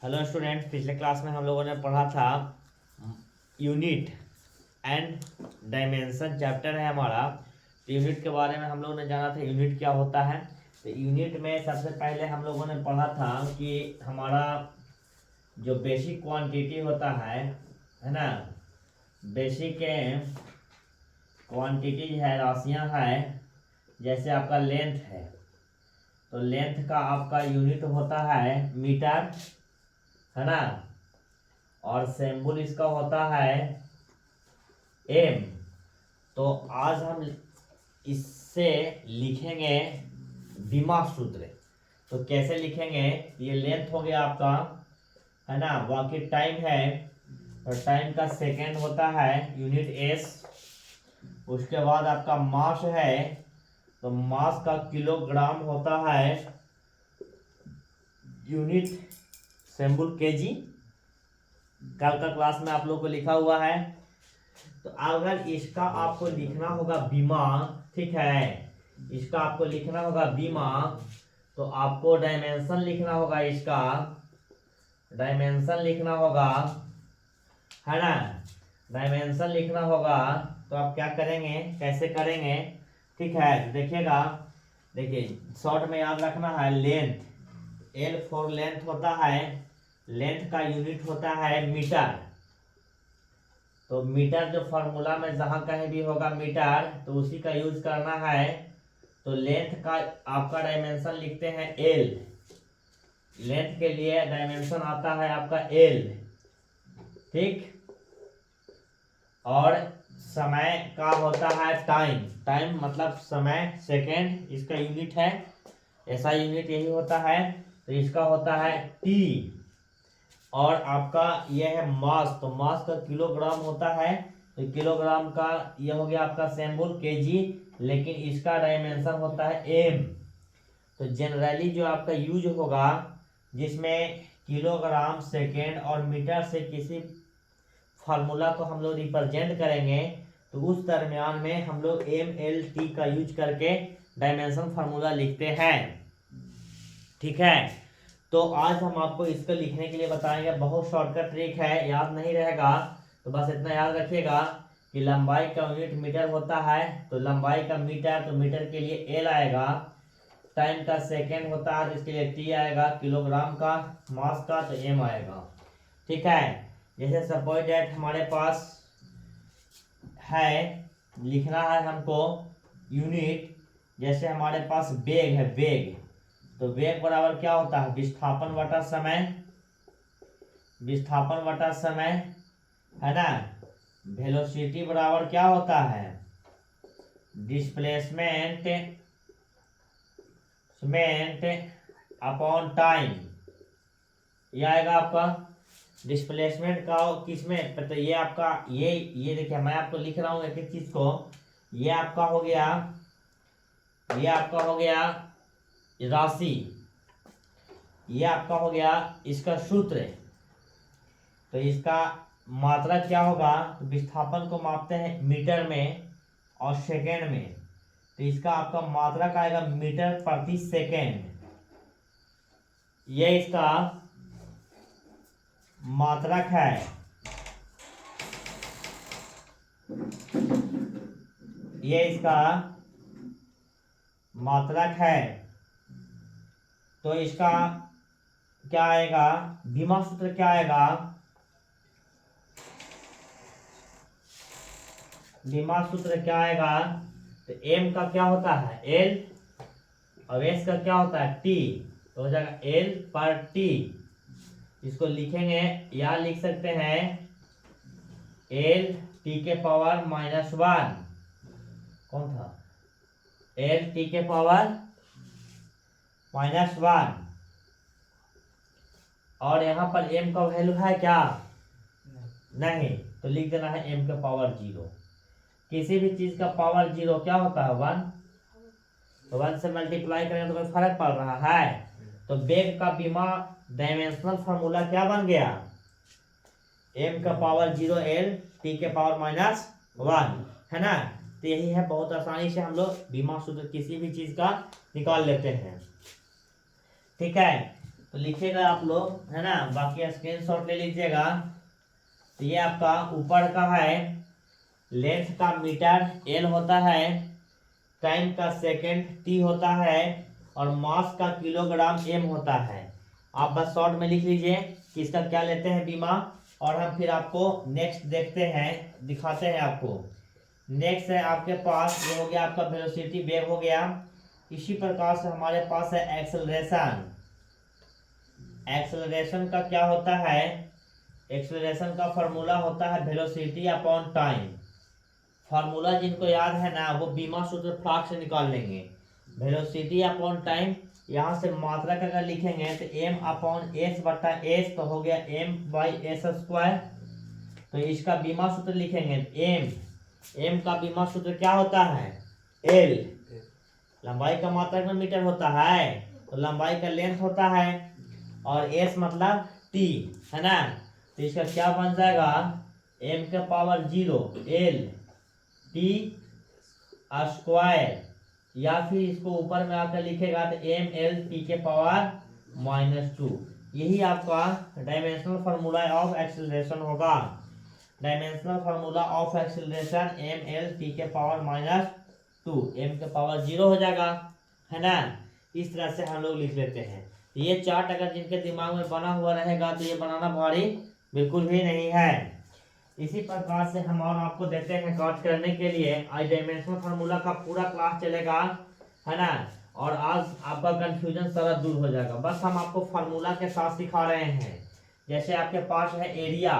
Hello student, पिछले class में हम लोगों ने पढ़ा था यूनिट एंड डायमेंशन चैप्टर है हमारा। तो यूनिट के बारे में हम लोगों ने जाना था यूनिट क्या होता है। तो यूनिट में सबसे पहले हम लोगों ने पढ़ा था कि हमारा जो बेसिक क्वांटिटी होता है ना, बेसिक क्वांटिटी है, राशियां है। जैसे आपका लेंथ है तो लेंथ का आपका यूनिट होता है मीटर, है ना। और सिंबल इसका होता है एम। तो आज हम इससे लिखेंगे बीमा सूत्र। तो कैसे लिखेंगे, ये लेंथ हो गया आपका, है ना। बाकी टाइम है तो टाइम का सेकेंड होता है यूनिट एस। उसके बाद आपका मास है तो मास का किलोग्राम होता है यूनिट सिंबल केजी। कल का क्लास में आप लोग को लिखा हुआ है। तो अगर इसका आपको लिखना होगा बीमा, ठीक है, इसका आपको लिखना होगा बीमा, तो आपको डायमेंशन लिखना होगा, इसका डायमेंशन लिखना होगा, है ना। डायमेंशन लिखना होगा तो आप क्या करेंगे, कैसे करेंगे, ठीक है। देखिएगा, देखिए शॉर्ट में याद रखना है लेंथ, एल फॉर लेंथ होता है। लेंथ का यूनिट होता है मीटर। तो मीटर जो फॉर्मूला में जहां कहीं भी होगा मीटर तो उसी का यूज करना है। तो लेंथ का आपका डायमेंशन लिखते हैं एल। लेंथ के लिए डायमेंशन आता है आपका एल, ठीक। और समय का होता है टाइम। टाइम मतलब समय, सेकेंड इसका यूनिट है। ऐसा यूनिट यही होता है। तो इसका होता है टी। और आपका यह है मास। तो मास का किलोग्राम होता है। तो किलोग्राम का यह हो गया आपका सिंबल केजी, लेकिन इसका डायमेंशन होता है एम। तो जनरली जो आपका यूज होगा जिसमें किलोग्राम, सेकेंड और मीटर से किसी फार्मूला को हम लोग रिप्रेजेंट करेंगे, तो उस दरमियान में हम लोग एम एल टी का यूज करके डायमेंशन फार्मूला लिखते हैं, ठीक है। तो आज हम आपको इसको लिखने के लिए बताएंगे। बहुत शॉर्टकट ट्रिक है, याद नहीं रहेगा तो बस इतना याद रखिएगा कि लंबाई का यूनिट मीटर होता है। तो लंबाई का मीटर, तो मीटर के लिए एल आएगा। टाइम का सेकेंड होता है तो इसके लिए टी आएगा। किलोग्राम का, मास का, तो एम आएगा, ठीक है। जैसे सपोज डेट हमारे पास है, लिखना है हमको यूनिट। जैसे हमारे पास वेग है, वेग। तो वेग बराबर क्या होता है, विस्थापन बटा समय। विस्थापन बटा समय, है ना। वेलोसिटी बराबर क्या होता है, डिस्प्लेसमेंट अपॉन टाइम। यह आएगा आपका डिस्प्लेसमेंट का किसमें, तो ये आपका ये देखिए मैं आपको लिख रहा हूँ एक एक चीज को। ये आपका हो गया, ये आपका हो गया राशि, ये आपका हो गया इसका सूत्र। तो इसका मात्रा क्या होगा, तो विस्थापन को मापते हैं मीटर में और सेकेंड में। तो इसका आपका मात्रा का आएगा मीटर प्रति सेकेंड। ये इसका मात्रक है। ये इसका मात्रक है। तो इसका क्या आएगा, बीमा सूत्र क्या आएगा, बीमा सूत्र क्या आएगा। तो एम का क्या होता है एल, और एस का क्या होता है टी। तो हो जाएगा एल पर टी। इसको लिखेंगे, या लिख सकते हैं एल टी के पावर -1। कौन था, एल टी के पावर -1। और यहाँ पर एम का वैल्यू है क्या, नहीं, तो लिख देना है एम का पावर 0। किसी भी चीज का पावर 0 क्या होता है 1। तो 1 से मल्टीप्लाई करें तो कोई फर्क पड़ रहा है। तो वेग का बीमा डायमेंशनल फार्मूला क्या बन गया, एम का पावर 0 एल टी के पावर -1, है ना। तो यही है, बहुत आसानी से हम लोग बीमा सूत्र किसी भी चीज का निकाल लेते हैं, ठीक है। तो लिखिएगा आप लोग, है ना, बाकी स्क्रीनशॉट ले लीजिएगा। तो ये आपका ऊपर का है, लेंथ का मीटर एल होता है, टाइम का सेकंड टी होता है, और मास का किलोग्राम एम होता है। आप बस शॉर्ट में लिख लीजिए कि इसका क्या लेते हैं बीमा, और हम फिर आपको नेक्स्ट देखते हैं, दिखाते हैं आपको। नेक्स्ट है आपके पास, ये हो गया आपका वेलोसिटी, वेग हो गया। इसी प्रकार से हमारे पास है एक्सेलरेशन। एक्सेलरेशन का क्या होता है, एक्सेलरेशन का फॉर्मूला होता है वेलोसिटी अपॉन टाइम। फार्मूला जिनको याद है ना, वो बीमा सूत्र फ्लाक से निकाल लेंगे। वेलोसिटी अपॉन टाइम, यहाँ से मात्रक अगर लिखेंगे तो एम अपॉन एस बटा एस, तो हो गया एम बाई एस स्क्वायर। तो इसका बीमा सूत्र लिखेंगे, एम का बीमा सूत्र क्या होता है, एल, लंबाई का मात्रक में मीटर होता है, तो लंबाई का लेंथ होता है, और एस मतलब टी, है ना। तो इसका क्या बन जाएगा, एम के पावर 0 एल टी स्क्वायर, या फिर इसको ऊपर में आकर लिखेगा तो एम एल टी के पावर -2। यही आपका डायमेंशनल फार्मूला ऑफ एक्सेलरेशन होगा। Dimensional formula of acceleration M L T के पावर -2, एम के पावर 0 हो जाएगा, है ना। इस तरह से हम लोग लिख लेते हैं। ये चार्ट अगर जिनके दिमाग में बना हुआ रहेगा तो ये बनाना भारी बिल्कुल भी नहीं है। इसी प्रकार से हम और आपको देते हैं काट करने के लिए। आज डायमेंशनल फार्मूला का पूरा क्लास चलेगा, है ना, और आज आपका कंफ्यूजन सारा दूर हो जाएगा। बस हम आपको फार्मूला के साथ सिखा रहे हैं। जैसे आपके पास है एरिया,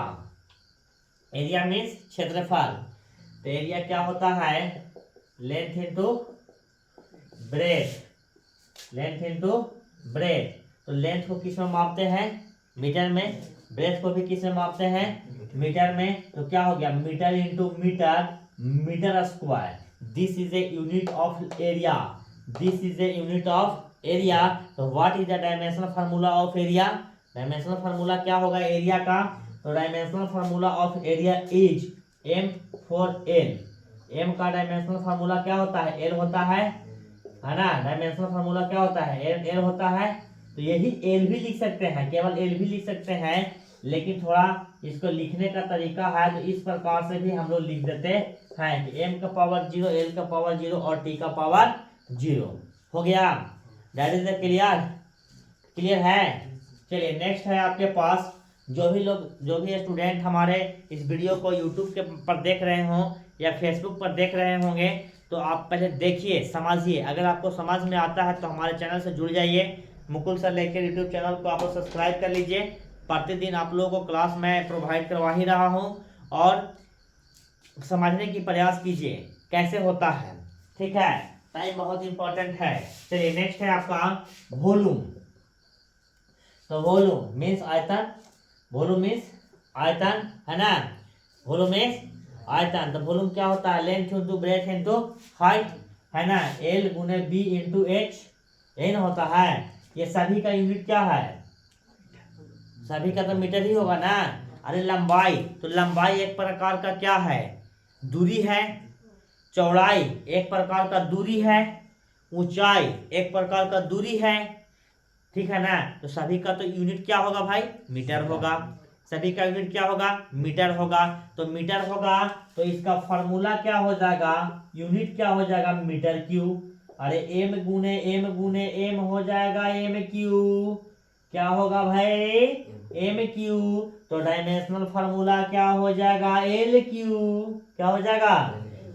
एरिया मीन्स क्षेत्रफल। तो एरिया क्या होता है, length into breadth, length into breadth. तो लेंथ को किस में मापते हैं, मीटर में, ब्रेथ को भी किस में मापते हैं, मीटर में। तो क्या हो गया, metre into metre, metre square. This is a unit of area, this is a unit of area. तो what is the dimensional formula of area, dimensional formula क्या होगा एरिया का। तो dimensional formula of area is M for L. M का dimensional formula क्या होता है, L होता है ना। डायमेंशनल फार्मूला क्या होता है, एल होता है। तो यही एल भी लिख सकते हैं, केवल एल भी लिख सकते हैं, लेकिन थोड़ा इसको लिखने का तरीका है, तो इस प्रकार से भी हम लोग लिख देते हैं कि एम का पावर 0, एल का पावर 0 और टी का पावर 0 हो गया। That is the clear, clear है। चलिए नेक्स्ट है आपके पास, जो भी स्टूडेंट हमारे इस वीडियो को यूट्यूब के पर देख रहे हों या फेसबुक पर देख रहे होंगे, तो आप पहले देखिए, समझिए। अगर आपको समझ में आता है तो हमारे चैनल से जुड़ जाइए। मुकुल सर लेकर यूट्यूब चैनल को आप सब्सक्राइब कर लीजिए। प्रतिदिन आप लोगों को क्लास में प्रोवाइड करवा ही रहा हूँ, और समझने की प्रयास कीजिए कैसे होता है, ठीक है। टाइम बहुत इंपॉर्टेंट है। चलिए नेक्स्ट है आपका वॉल्यूम। तो वॉल्यूम मीन्स आयतन, वॉल्यूम मीन्स आयतन, है ना, वॉल्यूम मीन्स आयतन। तो वॉल्यूम क्या होता है, length into breadth into height, है ना, एल गुने बी इंटू एच, यही ना होता है। ये सभी का यूनिट क्या है, सभी का तो मीटर ही होगा ना। अरे लंबाई, तो लंबाई एक प्रकार का क्या है, दूरी है। चौड़ाई एक प्रकार का दूरी है। ऊंचाई एक प्रकार का दूरी है, ठीक है ना। तो सभी का तो यूनिट क्या होगा भाई, मीटर होगा। सभी का यूनिट क्या होगा, मीटर होगा। तो मीटर होगा तो इसका फॉर्मूला क्या हो जाएगा, यूनिट क्या हो जाएगा, मीटर क्यूब। अरे एम गुने एम हो जाएगा एम क्यूब, क्या होगा भाई, एम क्यूब। तो डायमेंशनल फार्मूला क्या हो जाएगा, एल क्यूब, क्या हो जाएगा,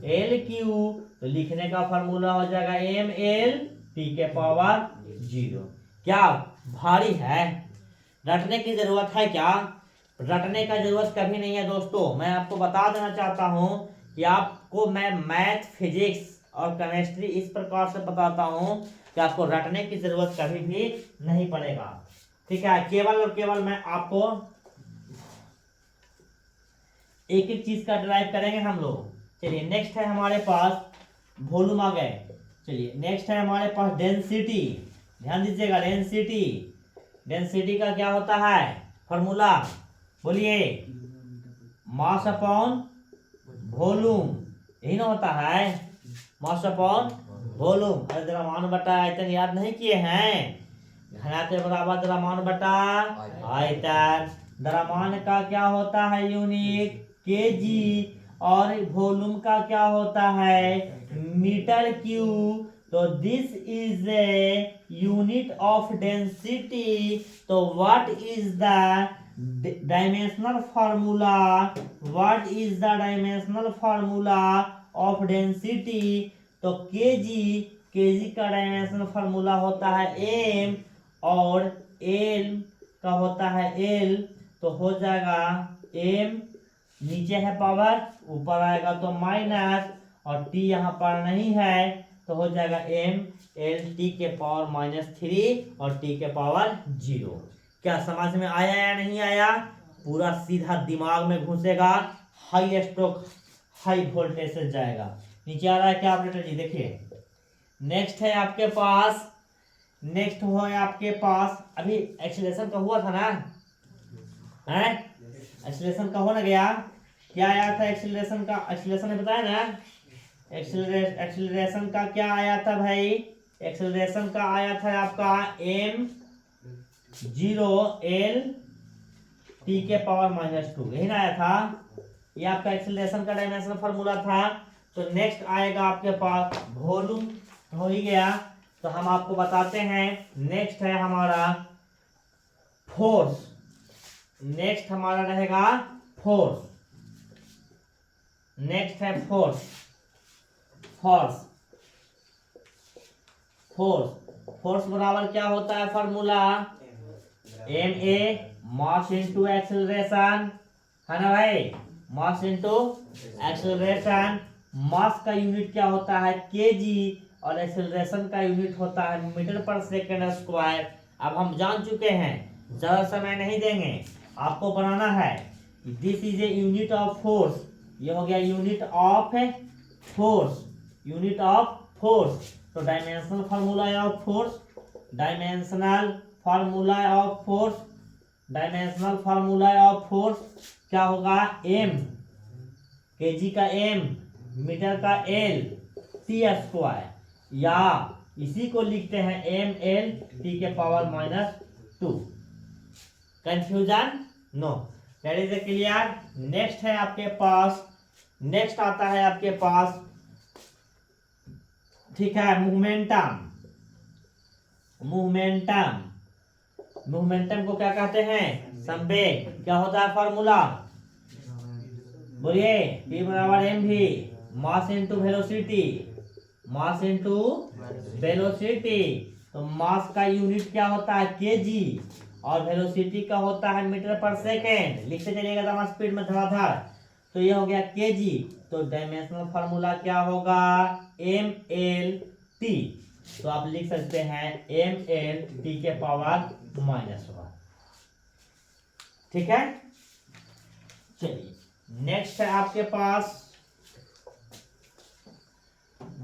एल क्यूब। तो लिखने का फार्मूला हो जाएगा एम एल टी के पावर 0। क्या भारी है, रटने की जरूरत है क्या, रटने का जरूरत कभी नहीं है दोस्तों। मैं आपको बता देना चाहता हूं कि आपको मैं मैथ, फिजिक्स और केमिस्ट्री इस प्रकार से बताता हूं कि आपको रटने की जरूरत कभी भी नहीं पड़ेगा, ठीक है। केवल और केवल मैं आपको एक एक चीज का ड्राइव करेंगे हम लोग। चलिए नेक्स्ट है हमारे पास वॉल्यूम आ गए। चलिए नेक्स्ट है हमारे पास डेंसिटी। ध्यान दीजिएगा, डेंसिटी, डेंसिटी का क्या होता है फॉर्मूला, बोलिए, मास अपॉन वॉल्यूम, यही ना होता है, मास अपॉन वॉल्यूम। अरे जरा मान बटा आयतन याद नहीं किए हैं, घनात्व बराबर द्रव्यमान बटा आयतन। द्रव्यमान का क्या होता है यूनिट केजी, और वॉल्यूम का क्या होता है मीटर क्यूब। तो this is a unit of density. तो what is the dimensional formula, what is the dimensional formula of density. तो केजी का डायमेंशनल फार्मूला होता है एम, और एल का होता है एल। तो हो जाएगा एम, नीचे है पावर, ऊपर आएगा तो माइनस, और टी यहाँ पर नहीं है तो हो जाएगा एम एल टी के पावर -3 और टी के पावर 0। क्या समझ में आया या नहीं आया? पूरा सीधा दिमाग में घुसेगा, हाई स्ट्रोक हाई वोल्टेज से जाएगा। नीचे आ रहा है क्या ऑपरेटर जी? देखिए नेक्स्ट है आपके पास, नेक्स्ट हो है आपके पास, अभी एक्सीलरेशन का हुआ था ना, है एक्सीलरेशन का हो ना गया, क्या आया था एक्सीलरेशन का? एक्सीलरेशन ने बताया ना, एक्सीलरेशन का क्या आया था भाई? एक्सीलरेशन का आया था आपका m 0 l t के पावर -2, यही ना आया था? ये आपका एक्सीलरेशन का डायमेंशनल फार्मूला था। तो नेक्स्ट आएगा आपके पास वॉल्यूम, हो ही गया। तो हम आपको बताते हैं, नेक्स्ट है हमारा फोर्स। नेक्स्ट हमारा रहेगा फोर्स, नेक्स्ट है फोर्स। फोर्स फोर्स फोर्स बराबर क्या होता है formula? M A mass into acceleration, है ना भाई? मास इंटू एक्सेलरेशन। मास का यूनिट क्या होता है केजी, और एक्सेलरेशन का यूनिट होता है मीटर पर सेकेंड स्क्वायर। अब हम जान चुके हैं, ज्यादा समय नहीं देंगे, आपको बनाना है। This is a unit of force, ये हो गया unit of force, unit of force. तो dimensional formula of force, dimensional formula of force, dimensional formula of force क्या होगा? एम केजी का एम, मीटर का एल, टी स्क्वायर, या इसी को लिखते हैं एम एल टी के power -2। Confusion no, that is a clear. Next है आपके पास, नेक्स्ट आता है आपके पास, ठीक है, मोमेंटम। मोमेंटम, मोमेंटम को क्या कहते हैं? संवेग। क्या होता है फार्मूला? बोलिए, P बराबर एम भी, mass into velocity, mass into velocity. तो मास का यूनिट क्या होता है केजी, और वेलोसिटी का होता है मीटर पर सेकेंड। लिखते चलिएगा दमा स्पीड में धड़ाधड़। तो ये हो गया केजी। तो डायमेंशनल फार्मूला क्या होगा? M L T. तो आप लिख सकते हैं एम एल टी के पावर -1। ठीक है, चलिए नेक्स्ट है आपके पास,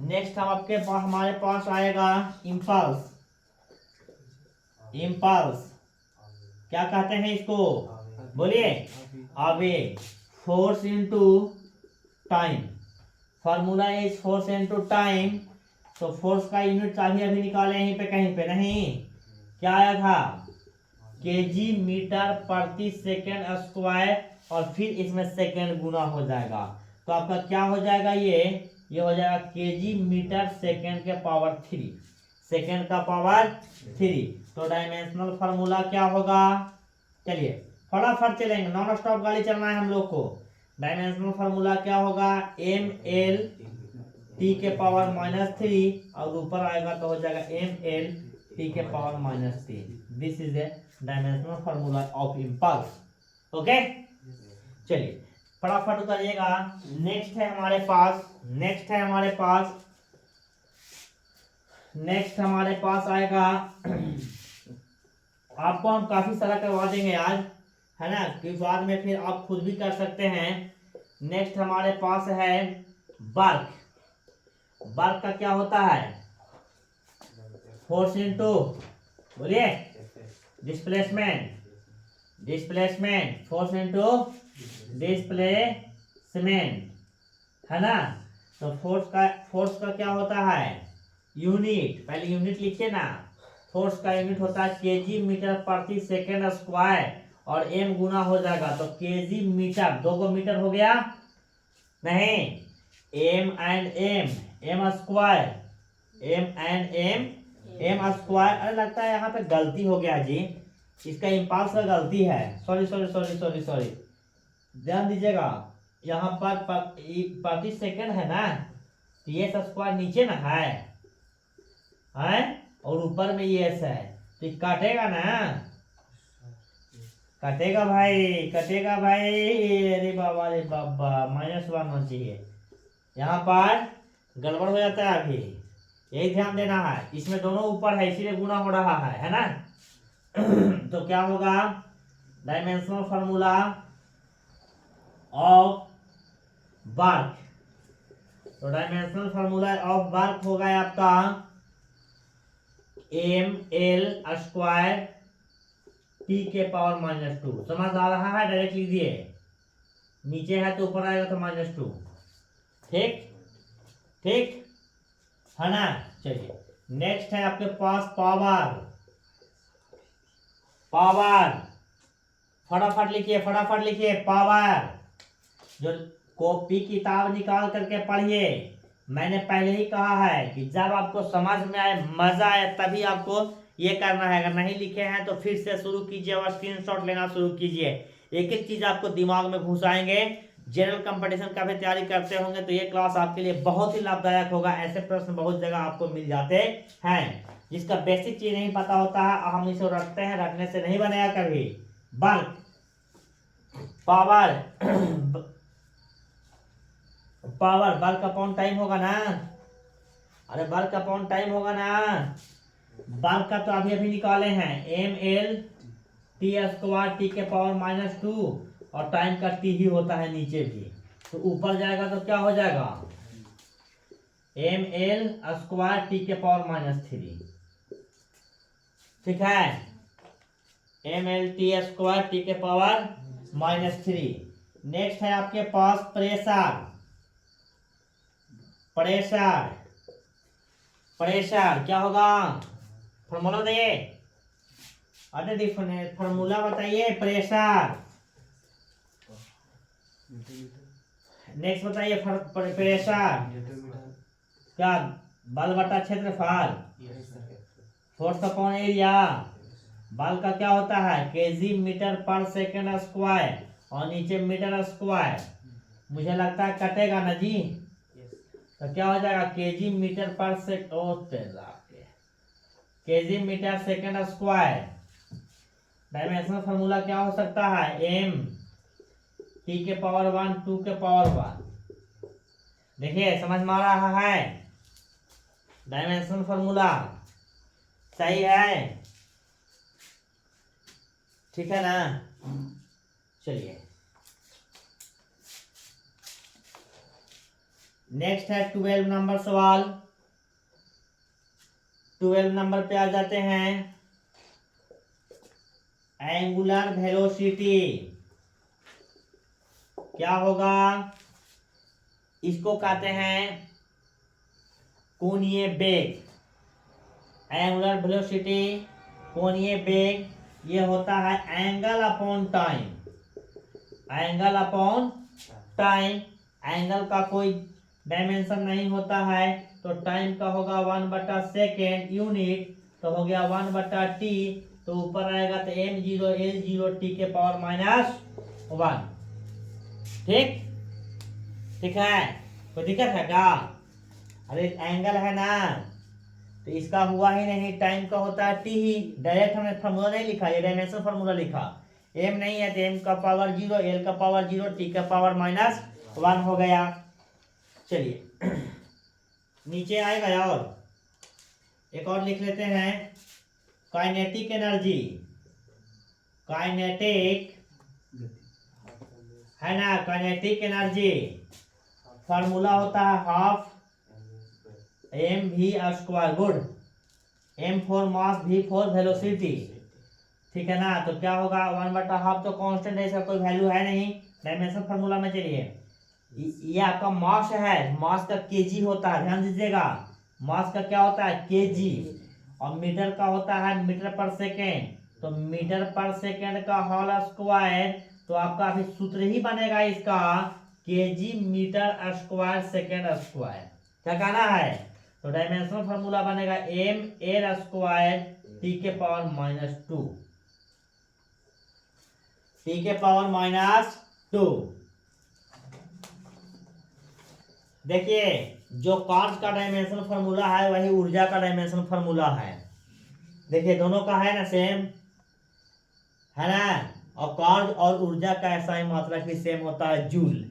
नेक्स्ट हम आपके पास, हमारे पास आएगा इम्पल्स। इम्पल्स क्या कहते हैं इसको? बोलिए, आवेग। Force into time, formula is force into time. तो फोर्स का यूनिट अभी अभी निकाले यहीं पे, कहीं पे नहीं, क्या आया था? केजी मीटर प्रति सेकेंड स्क्वायर, और फिर इसमें सेकेंड गुना हो जाएगा। तो आपका क्या हो जाएगा? ये हो जाएगा केजी मीटर सेकेंड के पावर 3, सेकेंड का पावर 3। तो डायमेंशनल फार्मूला क्या होगा? चलिए फटाफट चलेंगे, नॉन स्टॉप गाड़ी चलना है हम लोग को। डायमेंशनल फार्मूला क्या होगा? एम एल टी के पावर -3, और ऊपर आएगा तो हो जाएगा एम एल टी के power -3। This is A dimensional formula of impulse. Okay, चलिए फटाफट उतरिएगा। नेक्स्ट है हमारे पास, नेक्स्ट है हमारे पास, नेक्स्ट हमारे पास आएगा, आपको हम काफी सारा करवा देंगे आज, है ना, कि बाद में फिर आप खुद भी कर सकते हैं। नेक्स्ट हमारे पास है वर्क। वर्क का क्या होता है? फोर्स इनटू, बोलिए, displacement, displacement, force into displacement, है ना। तो फोर्स का क्या होता है? यूनिट, पहले यूनिट लिखिए ना। फोर्स का यूनिट होता है केजी मीटर प्रति सेकेंड स्क्वायर और एम गुना हो जाएगा तो केजी मीटर, 2 मीटर हो गया नहीं, M and M square, M square. अरे लगता है यहाँ पे गलती हो गया जी, इसका इम्पल्स का गलती है, सॉरी, ध्यान दीजिएगा। यहाँ पर प्रति सेकंड है ना, तो ये स्क्वायर नीचे ना है और ऊपर में ये है, तो काटेगा ना, कटेगा भाई। अरे बाबा -1 होना चाहिए, यहाँ पर गड़बड़ हो जाता है अभी, यही ध्यान देना है। इसमें दोनों ऊपर है इसीलिए गुना हो रहा है ना। तो क्या होगा, डायमेंशनल फार्मूला ऑफ वर्क, तो डायमेंशनल फार्मूला ऑफ वर्क होगा आपका ml² t के पावर -2। समझ आ रहा है, डायरेक्ट लीजिए, नीचे है तो ऊपर आएगा तो -2। ठीक है ना। चलिए नेक्स्ट है आपके पास पावर। फटाफट लिखिए पावर। जो कॉपी किताब निकाल करके पढ़िए। मैंने पहले ही कहा है कि जब आपको समझ में आए, मजा आए, तभी आपको ये करना है। अगर नहीं लिखे हैं तो फिर से शुरू कीजिए और स्क्रीनशॉट लेना शुरू कीजिए। एक एक चीज आपको दिमाग में घुसाएंगे। जनरल कंपटीशन का भी तैयारी करते होंगे तो ये क्लास आपके लिए बहुत ही लाभदायक होगा। ऐसे प्रश्न बहुत जगह आपको मिल जाते हैं, जिसका बेसिक चीज नहीं पता होता है, हम इसे रखते हैं, रखने से नहीं बनेगा कभी। Bulk power bulk upon time होगा ना। अरे बल्क अपॉन टाइम होगा ना। बल्क का तो अभी निकाले हैं, ml t² के पावर -2 और टाइम का t ही होता है नीचे भी, तो ऊपर जाएगा तो क्या हो जाएगा, ml² t के पावर -3। ठीक है, ml² t के पावर -3। नेक्स्ट है आपके पास प्रेशर क्या होगा, फॉर्मूला बताइए। अरे फॉर्मूला बताइए प्रेशर। नेक्स्ट बताइए प्रेशर क्या, बल बटा क्षेत्रफल, फोर्स अपॉन एरिया। बल का क्या होता है, केजी मीटर पर सेकेंड स्क्वायर और नीचे मीटर स्क्वायर। मुझे लगता है कटेगा ना जी, तो क्या हो जाएगा, केजी मीटर पर kg metre second square. Dimensional formula क्या हो सकता है, m t के पावर 1 2 के पावर 1। देखिए समझ में आ रहा है, डायमेंशनल फार्मूला सही है, ठीक है ना। चलिए नेक्स्ट है 12 नंबर सवाल। 12 नंबर पे आ जाते हैं। एंगुलर वेलोसिटी क्या होगा, इसको कहते हैं कोणीय बेग। एंगुलर वेलोसिटी कोणीय बेग ये होता है एंगल अपॉन टाइम। एंगल का कोई डायमेंशन नहीं होता है, तो टाइम का होगा 1/सेकेंड यूनिट, तो हो गया 1/t, तो ऊपर आएगा तो m0 l0 t के पावर -1। ठीक है, कोई दिक्कत है क्या। अरे एंगल है ना, तो इसका हुआ ही नहीं, टाइम का होता है t ही। डायरेक्ट हमने फार्मूला नहीं लिखा, ये डायमेंशन फार्मूला लिखा। m नहीं है तो m का पावर 0, l का पावर 0, t का पावर -1 हो गया। चलिए नीचे आएगा और एक और लिख लेते हैं, काइनेटिक एनर्जी। काइनेटिक है ना, काइनेटिक एनर्जी फार्मूला होता है half mv²। Good, m for mass, v for velocity. ठीक है ना, तो क्या होगा 1/2 तो कांस्टेंट है, इसका कोई वैल्यू है नहीं। डायमेंशन फार्मूला में चलिए, ये आपका मास है, मास का केजी होता है, ध्यान दीजिएगा। मास का क्या होता है, केजी, और मीटर का होता है मीटर पर सेकेंड, तो मीटर पर सेकेंड का होल स्क्वायर, तो आपका अभी सूत्र ही बनेगा इसका kg metre square second square. क्या कहना है? तो डायमेंशनल फॉर्मूला बनेगा एम एल स्क्वायर टी के पावर -2, टी के पावर -2। देखिए जो कार्य का डायमेंशनल फॉर्मूला है वही ऊर्जा का डायमेंशनल फॉर्मूला है। देखिए दोनों का है ना सेम, है ना। और कार्य और ऊर्जा का ऐसा ही मात्रा भी सेम होता है, जूल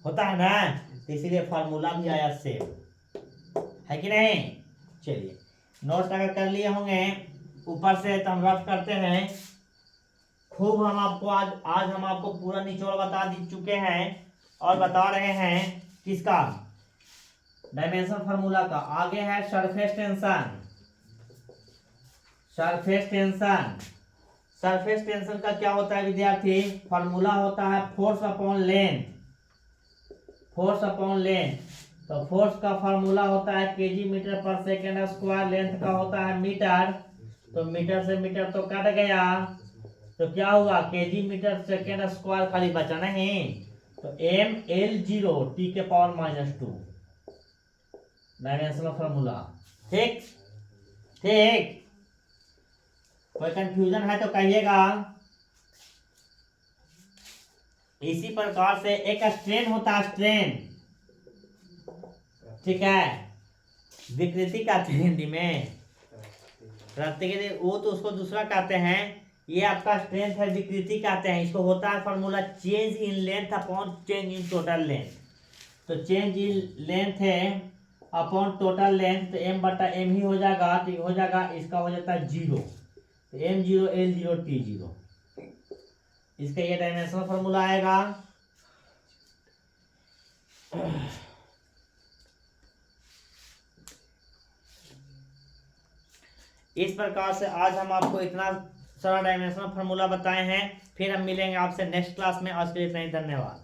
होता है ना, तो इसीलिए फॉर्मूला भी आया सेम, है कि नहीं। चलिए नोट अगर कर लिए होंगे ऊपर से तो हम रफ करते हैं। खूब हम आपको आज हम आपको पूरा निचोड़ बता चुके हैं और बता रहे हैं किसका, डायमेंशन फार्मूला का। आगे है surface tension. Surface tension, surface tension का क्या होता है विद्यार्थी? फार्मूला होता है force upon length, force upon length. तो फोर्स का फार्मूला होता है केजी मीटर पर सेकेंड स्क्वायर, लेंथ का होता है मीटर, तो मीटर से मीटर तो कट गया, तो क्या हुआ केजी मीटर सेकेंड स्क्वायर खाली बचा नहीं, तो एम एल 0 टी के पावर -2 डायमेंशनल फार्मूला। ठीक ठीक, कोई कंफ्यूजन है तो कहिएगा। इसी प्रकार से एक स्ट्रेन होता है, स्ट्रेन, ठीक है, विकृति कहते हैं हिंदी में, वो तो उसको दूसरा कहते हैं। ये आपका स्ट्रेंथ है, विकृति कहते हैं इसको। होता है formula change in length upon change in total length. तो चेंज इन लेंथ है अपॉन टोटल लेंथ, तो एम बटा एम ही हो जाएगा, तो हो जाएगा इसका हो जाता है 0, तो m0 l0 t0, इसका ये डायमेंशनल फॉर्मूला आएगा। इस प्रकार से आज हम आपको इतना सारा डायमेंशनल फार्मूला बताए हैं। फिर हम मिलेंगे आपसे नेक्स्ट क्लास में। आज के लिए इतना ही, धन्यवाद।